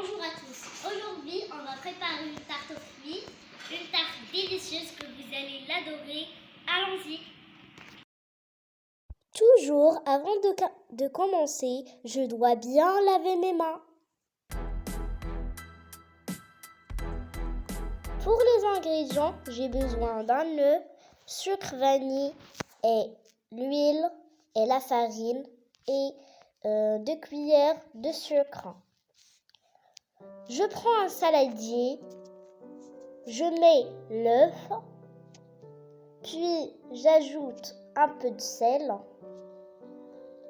Bonjour à tous. Aujourd'hui, on va préparer une tarte aux fruits, une tarte délicieuse que vous allez l'adorer. Allons-y. Toujours avant de commencer, je dois bien laver mes mains. Pour les ingrédients, j'ai besoin d'un œuf, sucre vanille et l'huile et la farine et 2 cuillères de sucre. Je prends un saladier, je mets l'œuf, puis j'ajoute un peu de sel.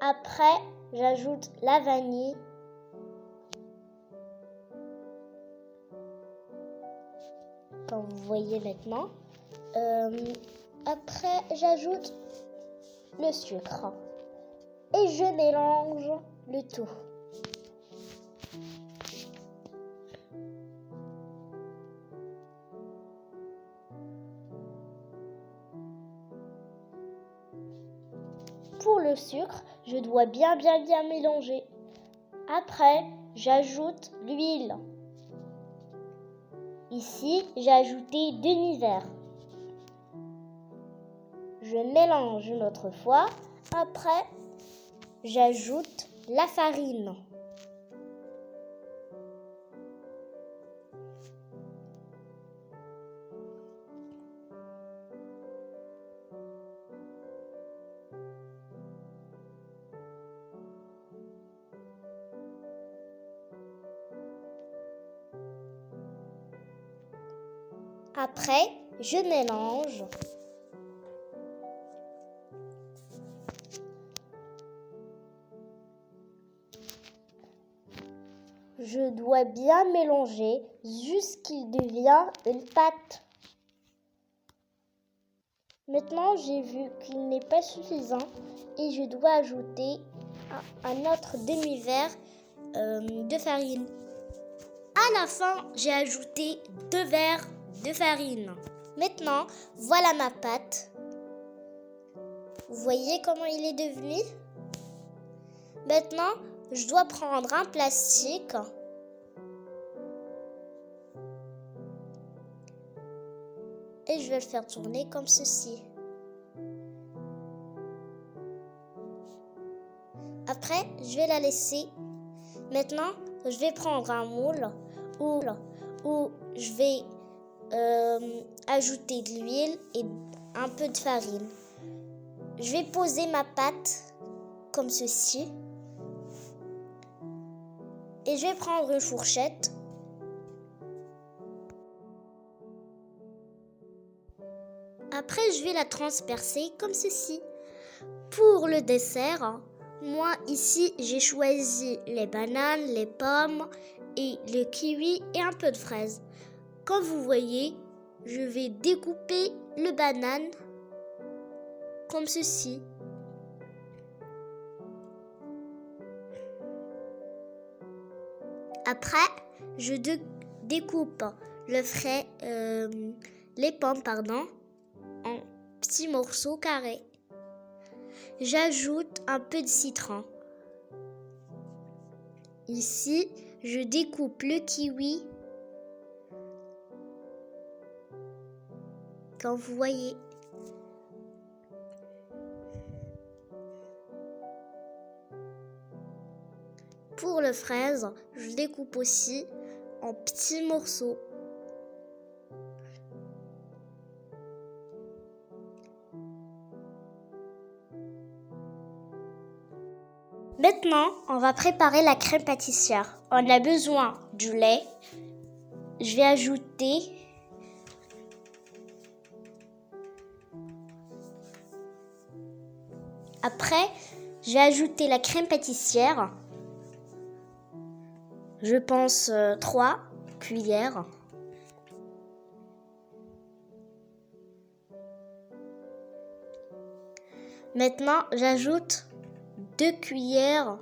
Après, j'ajoute la vanille. Comme vous voyez maintenant. Après, j'ajoute le sucre. Et je mélange le tout. Pour le sucre, je dois bien mélanger. Après, j'ajoute l'huile. Ici, j'ai ajouté demi-verre. Je mélange une autre fois. Après, j'ajoute la farine. Après, je mélange. Je dois bien mélanger jusqu'il devient une pâte. Maintenant, j'ai vu qu'il n'est pas suffisant et je dois ajouter un autre demi-verre de farine. À la fin, j'ai ajouté 2 verres de farine. Maintenant, voilà ma pâte. Vous voyez comment il est devenu? Maintenant, je dois prendre un plastique et je vais le faire tourner comme ceci. Après, je vais la laisser. Maintenant, je vais prendre un moule où je vais ajouter de l'huile et un peu de farine. Je vais poser ma pâte comme ceci. Et je vais prendre une fourchette. Après, je vais la transpercer comme ceci. Pour le dessert, moi ici, j'ai choisi les bananes, les pommes et le kiwi et un peu de fraises. Comme vous voyez, je vais découper le banane comme ceci. Après, je découpe les pommes en petits morceaux carrés. J'ajoute un peu de citron. Ici, je découpe le kiwi. Comme vous voyez. Pour le fraise, je découpe aussi en petits morceaux. Maintenant, on va préparer la crème pâtissière. On a besoin du lait. Je vais ajouter Après, j'ai ajouté la crème pâtissière. Je pense 3 cuillères. Maintenant, j'ajoute 2 cuillères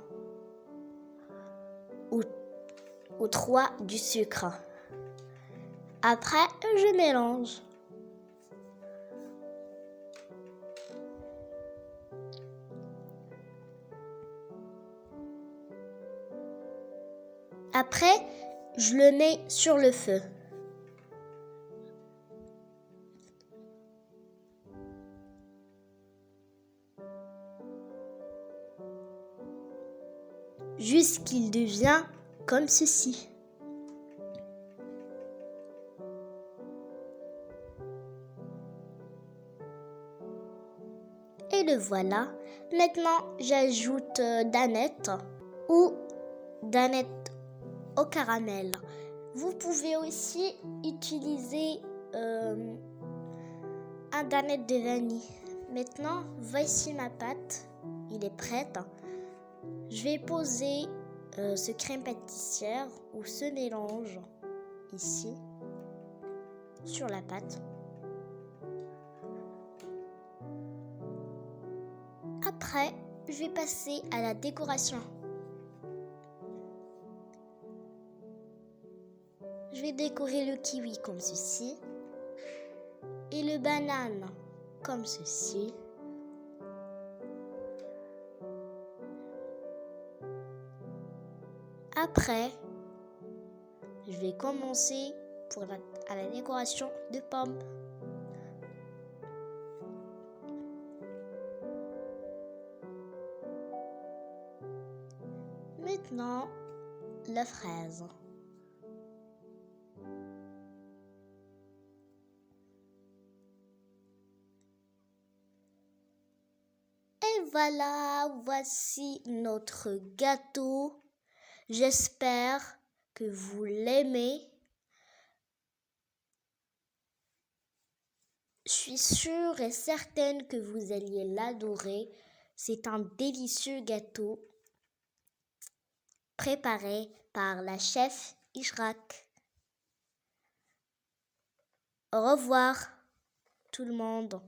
ou 3 du sucre. Après, je mélange. Après, Je le mets sur le feu. Jusqu'il devient comme ceci. Et le voilà. Maintenant, j'ajoute Danette ou Danette au caramel. Vous pouvez aussi utiliser un Danette de vanille. Maintenant, voici ma pâte. Il est prêt. Je vais poser ce crème pâtissière ou ce mélange ici sur la pâte. Après, je vais passer à la décoration. Je vais décorer le kiwi comme ceci et le banane comme ceci. Après, je vais commencer à la décoration de pommes. Maintenant, la fraise. Et voilà, voici notre gâteau. J'espère que vous l'aimez. Je suis sûre et certaine que vous alliez l'adorer. C'est un délicieux gâteau préparé par la chef Ishraq. Au revoir tout le monde.